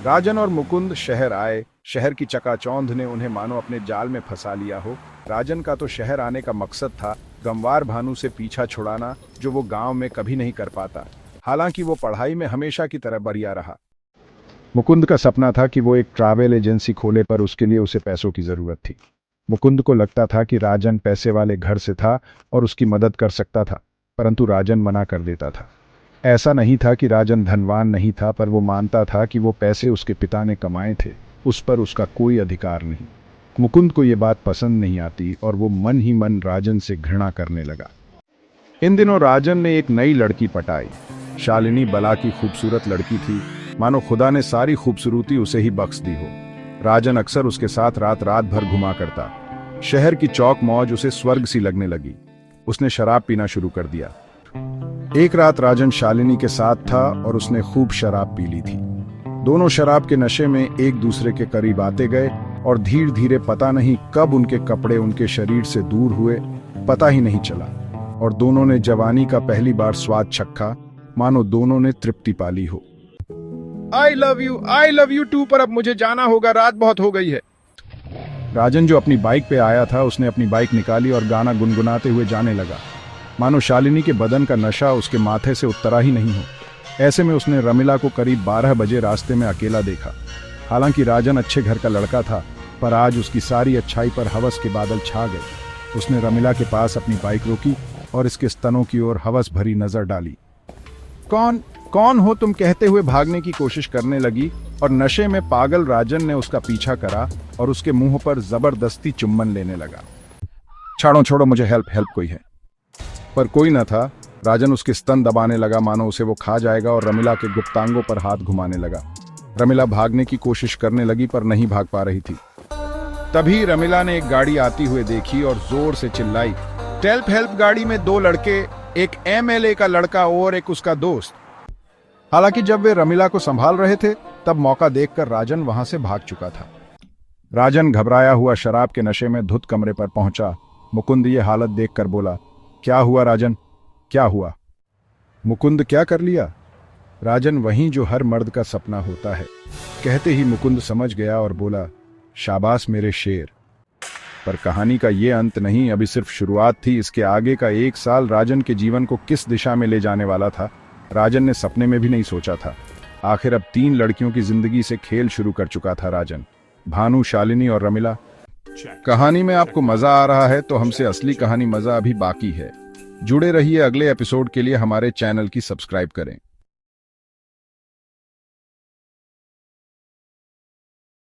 राजन और मुकुंद शहर आए। शहर की चकाचौंध ने उन्हें मानो अपने जाल में फंसा लिया हो। राजन का तो शहर आने का मकसद था गंवार भानु से पीछा छुड़ाना, जो वो गांव में कभी नहीं कर पाता। हालांकि वो पढ़ाई में हमेशा की तरह बढ़िया रहा। मुकुंद का सपना था कि वो एक ट्रैवल एजेंसी खोले, पर उसके लिए उसे पैसों की जरूरत थी। मुकुंद को लगता था कि राजन पैसे वाले घर से था और उसकी मदद कर सकता था, परंतु राजन मना कर देता था। ऐसा नहीं था कि राजन धनवान नहीं था, पर वो मानता था कि वो पैसे उसके पिता ने कमाए थे, उस पर उसका कोई अधिकार नहीं। मुकुंद को ये बात पसंद नहीं आती और वो मन ही मन राजन से घृणा करने लगा। इन दिनों राजन ने एक नई लड़की पटाई। शालिनी बला की खूबसूरत लड़की थी, मानो खुदा ने सारी खूबसूरती उसे ही बख्श दी हो। राजन अक्सर उसके साथ रात रात भर घुमा करता। शहर की चौक मौज उसे स्वर्ग सी लगने लगी। उसने शराब पीना शुरू कर दिया। एक रात राजन शालिनी के साथ था और उसने खूब शराब पी ली थी। दोनों शराब के नशे में एक दूसरे के करीब आते गए और धीरे धीरे पता नहीं कब उनके कपड़े उनके शरीर से दूर हुए, पता ही नहीं चला। और दोनों ने जवानी का पहली बार स्वाद चखा, मानो दोनों ने तृप्ति पाली हो। आई लव यू टू, पर अब मुझे जाना होगा, रात बहुत हो गई है। राजन जो अपनी बाइक पे आया था, उसने अपनी बाइक निकाली और गाना गुनगुनाते हुए जाने लगा, मानो शालिनी के बदन का नशा उसके माथे से उतरा ही नहीं हो। ऐसे में उसने रमिला को करीब 12 बजे रास्ते में अकेला देखा। हालांकि राजन अच्छे घर का लड़का था, पर आज उसकी सारी अच्छाई पर हवस के बादल छा गए। उसने रमिला के पास अपनी बाइक रोकी और इसके स्तनों की ओर हवस भरी नजर डाली। कौन कौन हो तुम, कहते हुए भागने की कोशिश करने लगी और नशे में पागल राजन ने उसका पीछा करा और उसके मुंह पर जबरदस्ती चुम्बन लेने लगा। छोड़ो मुझे, हेल्प कोई है। पर कोई न था। राजन उसके स्तन दबाने लगा, मानो उसे वो खा जाएगा, और रमिला के गुप्तांगों पर हाथ घुमाने लगा। रमिला भागने की कोशिश करने लगी पर नहीं भाग पा रही थी। तभी रमिला ने एक गाड़ी आती हुए देखी और जोर से चिल्लाई, हेल्प! गाड़ी में 2 लड़के, एक MLA का लड़का और एक उसका दोस्त। हालांकि जब वे रमिला को संभाल रहे थे, तब मौका देखकर राजन वहां से भाग चुका था। राजन घबराया हुआ शराब के नशे में धुत कमरे पर पहुंचा। मुकुंद ये हालत देखकर बोला, क्या हुआ राजन, क्या हुआ? मुकुंद, क्या कर लिया? राजन, वहीं जो हर मर्द का सपना होता है। कहते ही मुकुंद समझ गया और बोला, शाबाश मेरे शेर। पर कहानी का ये अंत नहीं, अभी सिर्फ शुरुआत थी। इसके आगे का 1 साल राजन के जीवन को किस दिशा में ले जाने वाला था, राजन ने सपने में भी नहीं सोचा था। आखिर अब 3 लड़कियों की जिंदगी से खेल शुरू कर चुका था राजन, भानु, शालिनी और रमिला। कहानी में आपको मजा आ रहा है तो हमसे असली कहानी मजा अभी बाकी है। जुड़े रहिए अगले एपिसोड के लिए, हमारे चैनल की सब्सक्राइब करें।